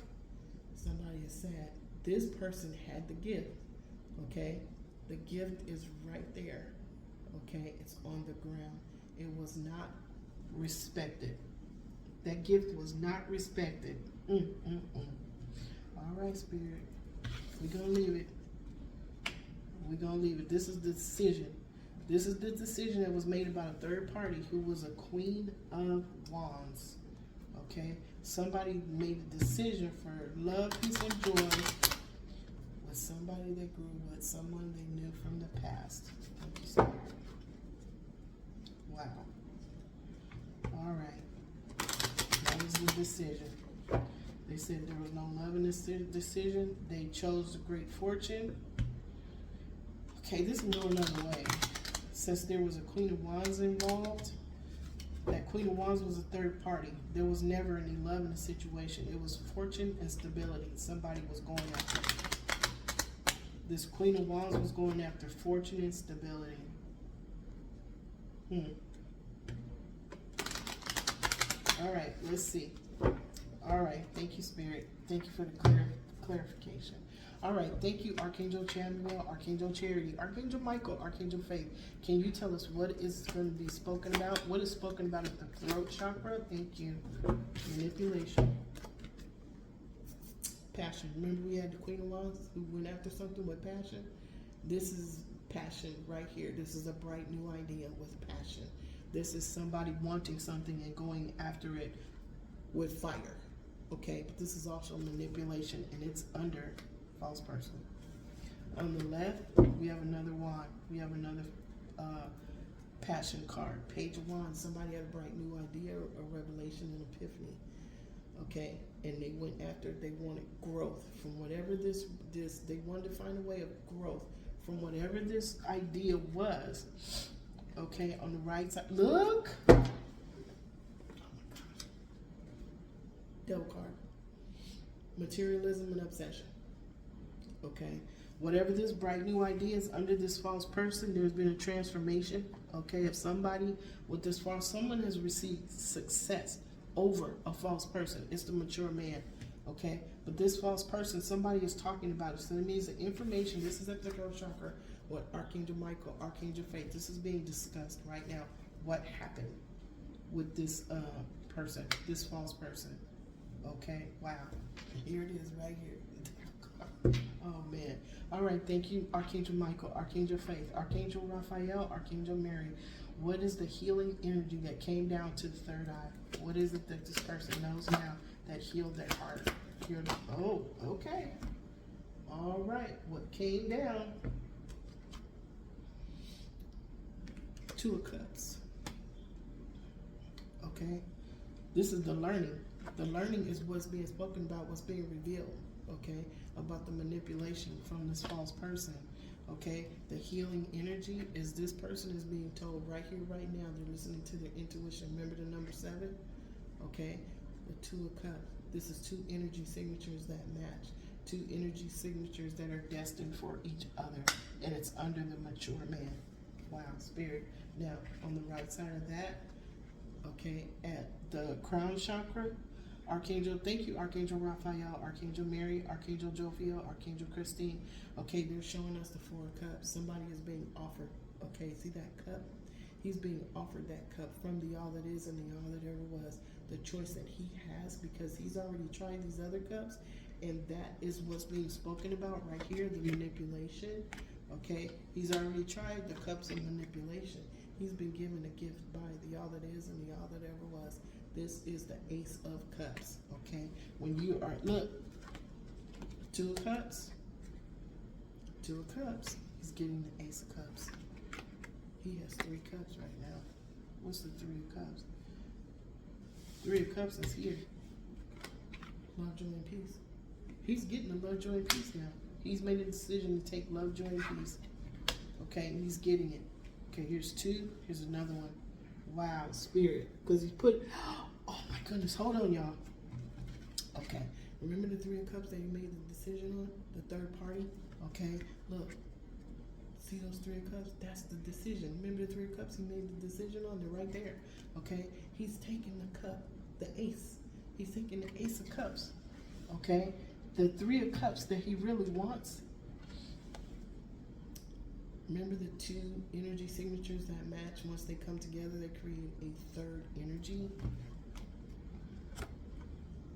somebody is sad. This person had the gift, okay? The gift is right there, okay? It's on the ground. It was not respected. That gift was not respected. All right, Spirit, we're going to leave it. We're going to leave it. This is the decision. This is the decision that was made about a third party who was a Queen of Wands, okay? Somebody made a decision for love, peace, and joy with somebody they grew with, someone they knew from the past. Thank you, Spirit. Wow. All right. That was the decision. They said there was no love in this decision. They chose the great fortune. Okay, this can go another way. Since there was a Queen of Wands involved, that Queen of Wands was a third party. There was never any love in the situation. It was fortune and stability. Somebody was going after it. This Queen of Wands was going after fortune and stability. All right, let's see. All right, thank you, Spirit. Thank you for the clarification. All right, thank you, Archangel Chamuel, Archangel Charity, Archangel Michael, Archangel Faith. Can you tell us what is going to be spoken about? What is spoken about at the throat chakra? Thank you. Manipulation. Passion. Remember we had the Queen of Wands who went after something with passion? This is passion right here. This is a bright new idea with passion. This is somebody wanting something and going after it with fire. Okay, but this is also manipulation, and it's under false person. On the left, we have another wand. We have another passion card. Page of Wands. Somebody had a bright new idea, a revelation, an epiphany. Okay, and they went after. They wanted growth from whatever this. They wanted to find a way of growth from whatever this idea was. Okay, on the right side, look. Devil card. Materialism and obsession. Okay, whatever this bright new idea is under this false person, there's been a transformation. Okay, if somebody with this false, someone has received success over a false person. It's the mature man. Okay, but this false person, somebody is talking about it. So that means the information, this is at the throat chakra, what Archangel Michael, Archangel Faith, this is being discussed right now. What happened with this person, this false person? Okay, wow, here it is right here. Oh man. All right, thank you, Archangel Michael, Archangel Faith, Archangel Raphael, Archangel Mary. What is the healing energy that came down to the third eye? What is it that this person knows now that healed their heart? Oh, okay. All right, what came down? Two of Cups. Okay, This is the learning. The learning is what's being spoken about, what's being revealed, okay, about the manipulation from this false person, okay. The healing energy is this person is being told right here, right now, they're listening to their intuition. Remember the number 7, okay, the 2 of Cups. This is 2 energy signatures that match, 2 energy signatures that are destined for each other, and it's under the mature man. Wow, Spirit. Now, on the right side of that, okay, at the crown chakra, Archangel, thank you, Archangel Raphael, Archangel Mary, Archangel Jophiel, Archangel Christine. Okay, they're showing us the 4 of Cups. Somebody is being offered, okay, see that cup? He's being offered that cup from the all that is and the all that ever was. The choice that he has, because he's already tried these other cups, and that is what's being spoken about right here, the manipulation, okay? He's already tried the cups of manipulation. He's been given a gift by the all that is and the all that ever was. This is the Ace of Cups, okay? When you are, look, 2 of Cups, 2 of Cups. He's getting the Ace of Cups. He has 3 cups right now. What's the 3 of Cups? 3 of Cups is here. Love, joy, and peace. He's getting the love, joy, and peace now. He's made a decision to take love, joy, and peace. Okay, and he's getting it. Okay, here's 2. Here's another one. Wow, Spirit. Because he put, oh my goodness, hold on, y'all. Okay, remember the 3 of Cups that you made the decision on? The third party? Okay, look. See those 3 of Cups? That's the decision. Remember the 3 of Cups he made the decision on? They're right there. Okay, he's taking the cup, the Ace. He's taking the Ace of Cups. Okay, the 3 of Cups that he really wants. Remember the 2 energy signatures that match? Once they come together, they create a 3rd energy.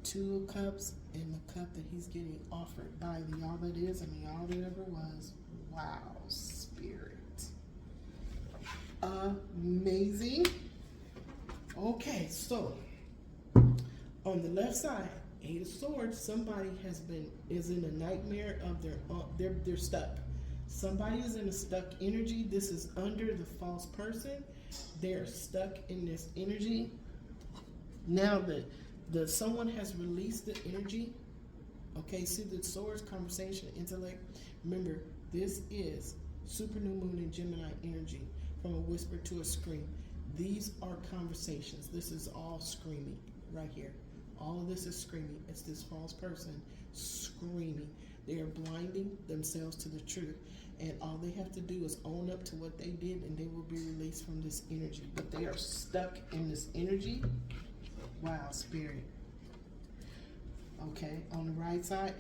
2 of Cups and the cup that he's getting offered by the all that is and the all that ever was. Wow, Spirit. Amazing. Okay, so on the left side, 8 of Swords, somebody is in a nightmare of they're stuck. Somebody is in a stuck energy. This is under the false person. They're stuck in this energy. Now that someone has released the energy. Okay, see the Swords, conversation, intellect. Remember, this is super new moon and Gemini energy, from a whisper to a scream. These are conversations. This is all screaming right here. All of this is screaming. It's this false person screaming. They are blinding themselves to the truth. And all they have to do is own up to what they did, and they will be released from this energy. But they are stuck in this energy. Wow, Spirit. Okay, on the right side.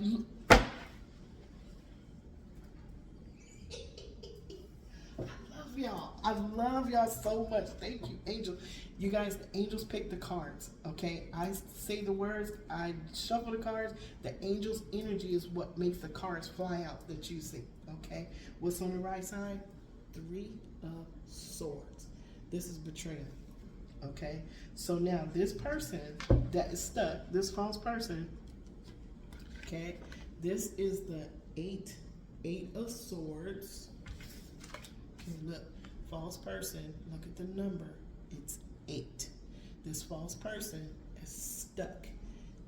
Y'all, I love y'all so much. Thank you, angel. You guys, the angels pick the cards. Okay, I say the words, I shuffle the cards. The angels' energy is what makes the cards fly out that you see. Okay, what's on the right side? 3 of Swords. This is betrayal. Okay, so now this person that is stuck, this false person. Okay, this is the 8 of Swords. Okay, look, false person, look at the number, it's 8. This false person is stuck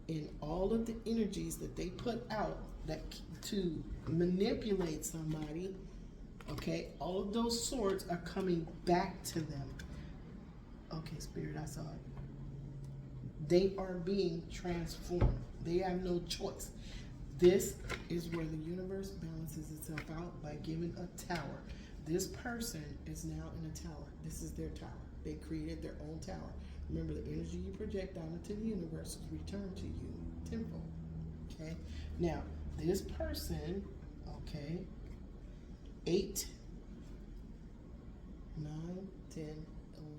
in all of the energies that they put out to manipulate somebody. Okay, all of those swords are coming back to them. Okay, Spirit, I saw it. They are being transformed. They have no choice. This is where the universe balances itself out by giving a tower. This person is now in a tower. This is their tower. They created their own tower. Remember, the energy you project out into the universe is returned to you tenfold. Okay? Now, this person, okay, 8, 9, 10,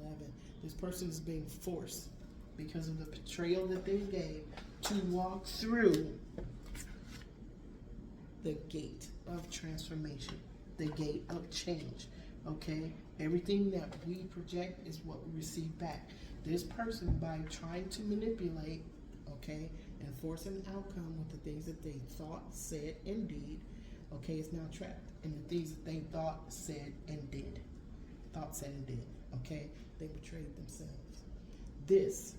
11. This person is being forced because of the betrayal that they gave to walk through the gate of transformation. The gate of change. Okay, everything that we project is what we receive back. This person, by trying to manipulate, okay, and force an outcome with the things that they thought, said, and did, okay, is now trapped in the things that they thought, said, and did. Okay, they betrayed themselves. This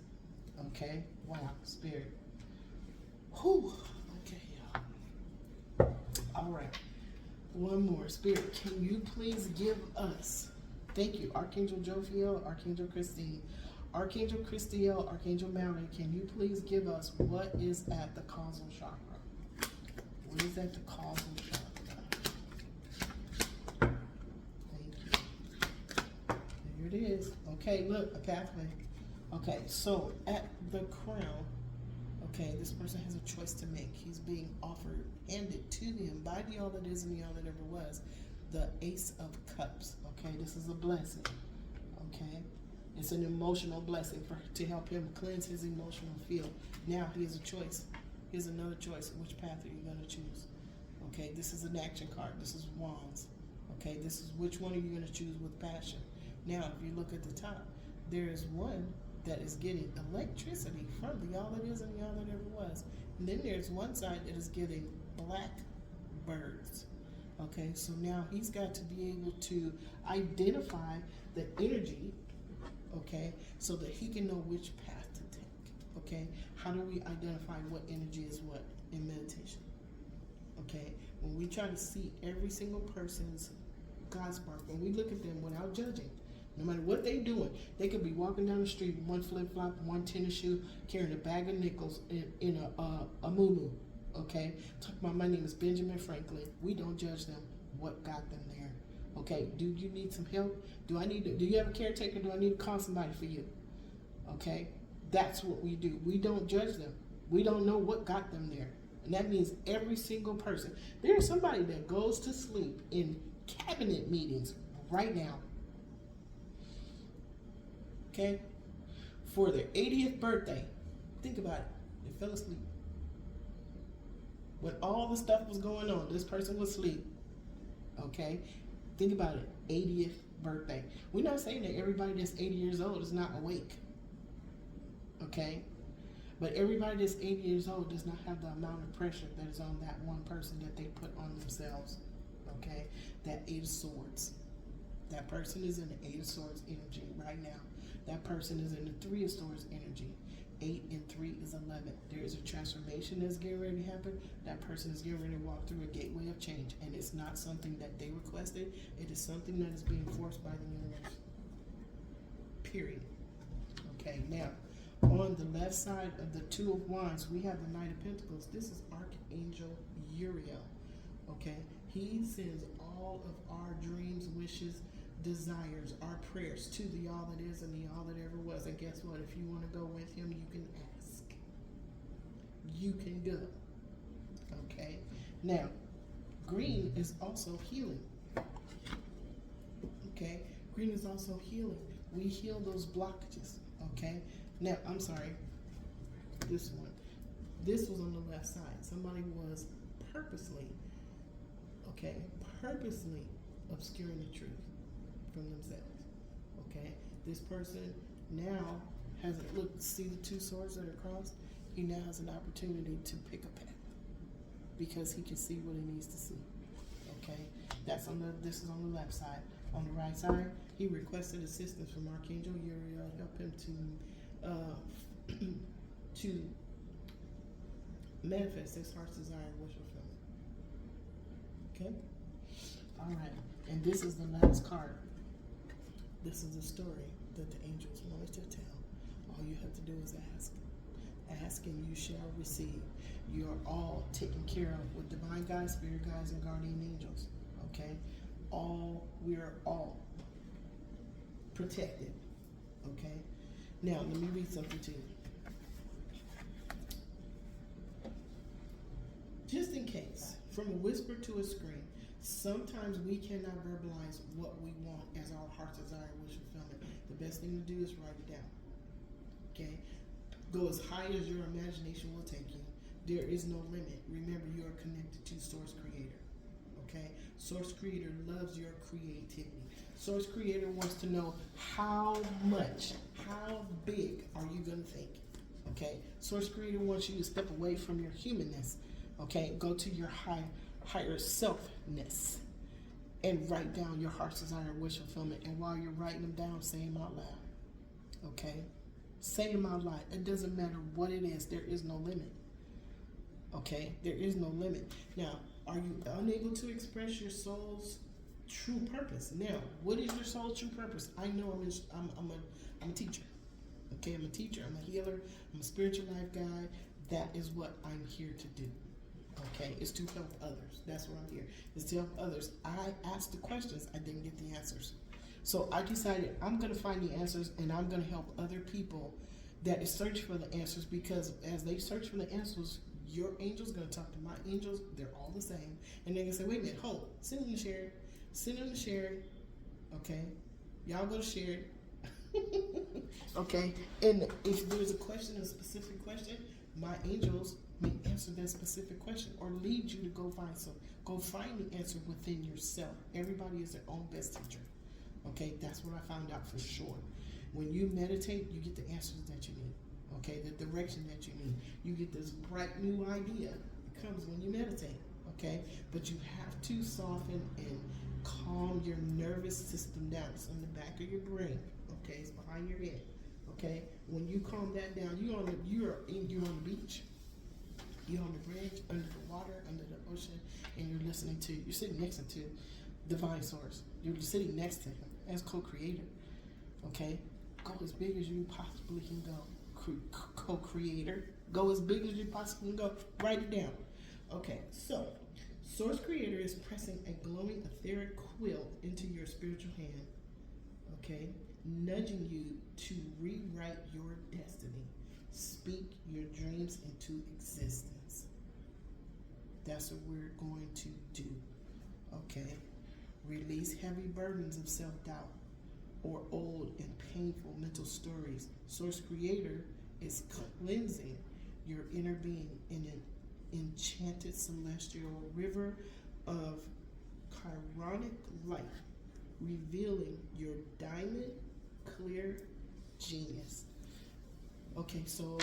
Okay? Wow, Spirit. Whew. Okay, y'all. All right. One more. Spirit, can you please give us, thank you, Archangel Jophiel, Archangel Christine, Archangel Christiel, Archangel Mallory, can you please give us what is at the causal chakra? What is at the causal chakra? Thank you. There it is. Okay, look, a pathway. Okay, so at the crown, okay, this person has a choice to make. He's being offered, handed to him by the all that is and the all that ever was, the Ace of Cups. Okay, this is a blessing. Okay, it's an emotional blessing to help him cleanse his emotional field. Now he has a choice. Here's another choice. Which path are you going to choose? Okay, this is an action card. This is Wands. Okay, this is which one are you going to choose with passion. Now, if you look at the top, there is one that is getting electricity from the all that is and the all that ever was. And then there's one side that is getting black birds. Okay, so now he's got to be able to identify the energy, okay, so that he can know which path to take. Okay, how do we identify what energy is what in meditation? Okay, when we try to see every single person's God spark, when we look at them without judging, no matter what they're doing, they could be walking down the street with one flip flop, one tennis shoe, carrying a bag of nickels in a moo-moo. Okay, talk about my name is Benjamin Franklin. We don't judge them. What got them there? Okay, do you need some help? Do you have a caretaker? Do I need to call somebody for you? Okay, that's what we do. We don't judge them. We don't know what got them there. And that means every single person. There's somebody that goes to sleep in cabinet meetings right now. Okay? For their 80th birthday. Think about it. They fell asleep. When all the stuff was going on, this person was asleep. Okay? Think about it. 80th birthday. We're not saying that everybody that's 80 years old is not awake. Okay? But everybody that's 80 years old does not have the amount of pressure that is on that one person that they put on themselves. Okay? That 8 of Swords. That person is in the 8 of Swords energy right now. That person is in the 3 of Swords energy. 8 and 3 is 11. There is a transformation that's getting ready to happen. That person is getting ready to walk through a gateway of change. And it's not something that they requested. It is something that is being forced by the universe. Period. Okay, now, on the left side of the 2 of Wands, we have the Knight of Pentacles. This is Archangel Uriel. Okay, he sends all of our dreams, wishes, desires, our prayers to the all that is and the all that ever was. And guess what? If you want to go with him, you can ask. You can go. Okay? Now, green is also healing. Okay? Green is also healing. We heal those blockages. Okay? Now, I'm sorry. This one. This was on the left side. Somebody was purposely obscuring the truth from themselves. Okay, this person now has see the 2 swords that are crossed. He now has an opportunity to pick a path because he can see what he needs to see. Okay, this is on the left side. On the right side, he requested assistance from Archangel Uriel to help him to manifest his heart's desire and wish fulfillment. Okay, all right, and this is the last card. This is the story that the angels wanted to tell. All you have to do is ask. Ask and you shall receive. You are all taken care of with divine guides, spirit guides, and guardian angels. Okay? We are all protected. Okay? Now, let me read something to you. Just in case, from a whisper to a scream, sometimes we cannot verbalize what we want as our heart's desire, wish, fulfillment. The best thing to do is write it down. Okay? Go as high as your imagination will take you. There is no limit. Remember, you are connected to Source Creator. Okay? Source Creator loves your creativity. Source Creator wants to know how big are you going to think? Okay? Source Creator wants you to step away from your humanness. Okay? Go to your higher selfness and write down your heart's desire, wish, fulfillment. And while you're writing them down, say them out loud. Okay? say in my life. It doesn't matter what it is. There is no limit. Okay? There is no limit. Now, are you unable to express your soul's true purpose? Now, what is your soul's true purpose? I know I'm a teacher. Okay, I'm a teacher, I'm a healer, I'm a spiritual life guide. That is what I'm here to do. Okay, it's to help others. That's what I'm here. It's to help others. I asked the questions, I didn't get the answers. So I decided I'm going to find the answers, and I'm going to help other people that is searching for the answers, because as they search for the answers, your angel's going to talk to my angels. They're all the same. And they're going to say, wait a minute, hold, send them to Sherry. Send them to Sherry. Okay, y'all go to Sherry. Okay, and if there's a question, a specific question, my angels may answer that specific question or lead you to go find the answer within yourself. Everybody is their own best teacher. Okay, that's what I found out for sure. When you meditate, you get the answers that you need. Okay, the direction that you need. You get this bright new idea. It comes when you meditate. Okay, but you have to soften and calm your nervous system down. It's in the back of your brain. Okay, it's behind your head. Okay, when you calm that down, you're on the beach, you're on the bridge, under the water, under the ocean, and you're sitting next to divine source. You're sitting next to him as co-creator. Okay, go as big as you possibly can go. Co-creator, go as big as you possibly can go. Write it down. Okay, so source creator is pressing a glowing etheric quill into your spiritual hand. Okay, nudging you to rewrite your destiny. Speak your dreams into existence. That's what we're going to do. Okay, release heavy burdens of self-doubt or old and painful mental stories. Source creator is cleansing your inner being in an enchanted celestial river of chironic light, revealing your diamond clear genius. Okay, so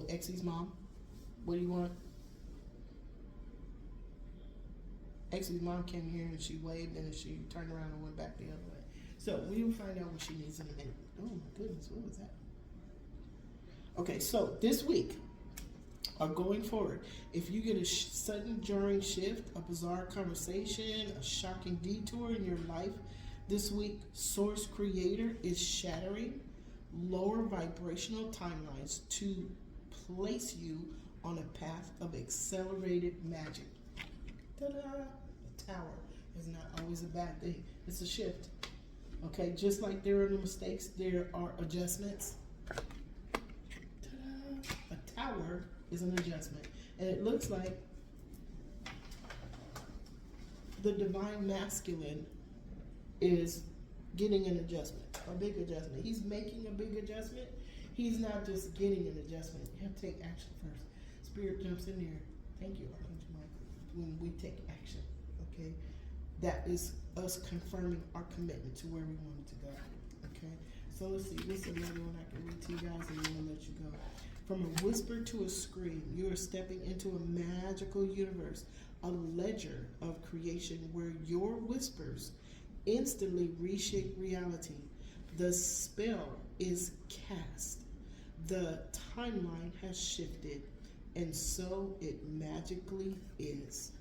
Exy's mom, what do you want? Exy's mom came here and she waved and she turned around and went back the other way. So we'll find out what she needs in a minute. Oh my goodness, what was that? Okay, so this week, or going forward, if you get a sudden jarring shift, a bizarre conversation, a shocking detour in your life this week, source creator is shattering lower vibrational timelines to place you on a path of accelerated magic. Ta-da! A tower is not always a bad thing. It's a shift. Okay, just like there are mistakes, there are adjustments. Ta-da! A tower is an adjustment. And it looks like the divine masculine is getting an adjustment, a big adjustment. He's making a big adjustment. He's not just getting an adjustment. You have to take action first. Spirit jumps in there. Thank you, Archangel Michael. When we take action, okay? That is us confirming our commitment to where we wanted to go, okay? So let's see. What's another one I can read to you guys and then we'll let you go. From a whisper to a scream, you are stepping into a magical universe, a ledger of creation where your whispers instantly reshape reality. The spell is cast. The timeline has shifted, and so it magically is.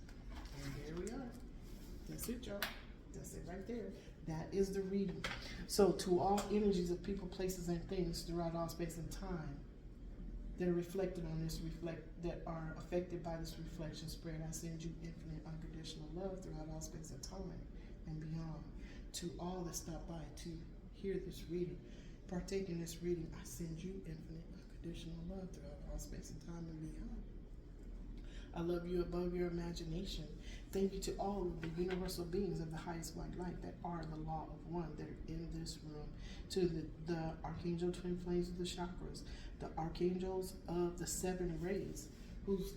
And there we are. That's it, y'all. That's it right there. That is the reading. So to all energies of people, places, and things throughout all space and time that are reflected on this, that are affected by this reflection spread, I send you infinite unconditional love throughout all space and time and beyond. To all that stop by to hear this reading, partake in this reading, I send you infinite unconditional love throughout all space and time and beyond. I love you above your imagination. Thank you to all of the universal beings of the highest white light that are the law of one that are in this room. To the archangel twin flames of the chakras, the archangels of the seven rays, whose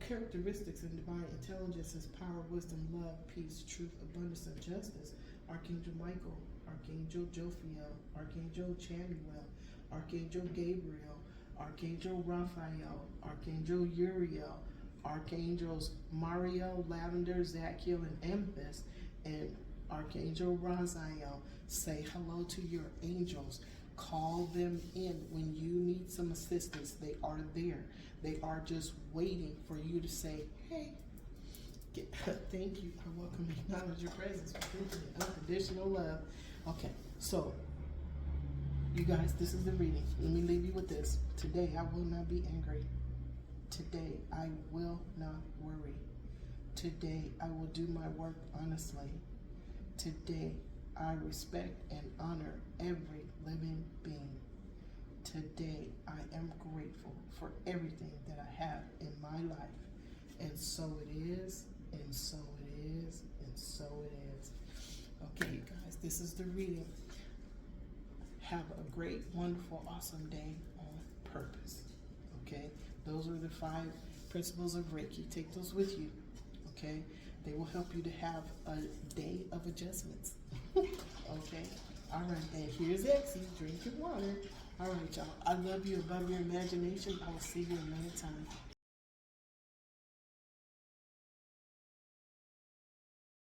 characteristics and divine intelligence is power, wisdom, love, peace, truth, abundance, and justice. Archangel Michael, Archangel Jophiel, Archangel Chamuel, Archangel Gabriel, Archangel Raphael, Archangel Uriel, Archangels Mariel, Lavender, Zachiel, and Amethyst, and Archangel Raziel. Say hello to your angels. Call them in when you need some assistance. They are there. They are just waiting for you to say, hey, thank you. I welcome and acknowledge your presence with unconditional love. Okay, so you guys, this is the reading. Let me leave you with this. Today, I will not be angry. Today, I will not worry. Today, I will do my work honestly. Today, I respect and honor every living being. Today, I am grateful for everything that I have in my life. And so it is, and so it is, and so it is. Okay, you guys, this is the reading. Have a great, wonderful, awesome day on purpose. Okay? Those are the 5 principles of Reiki. Take those with you. Okay? They will help you to have a day of adjustments. Okay? All right, and here's Exie. Drink your water. All right, y'all. I love you above your imagination. I will see you another time.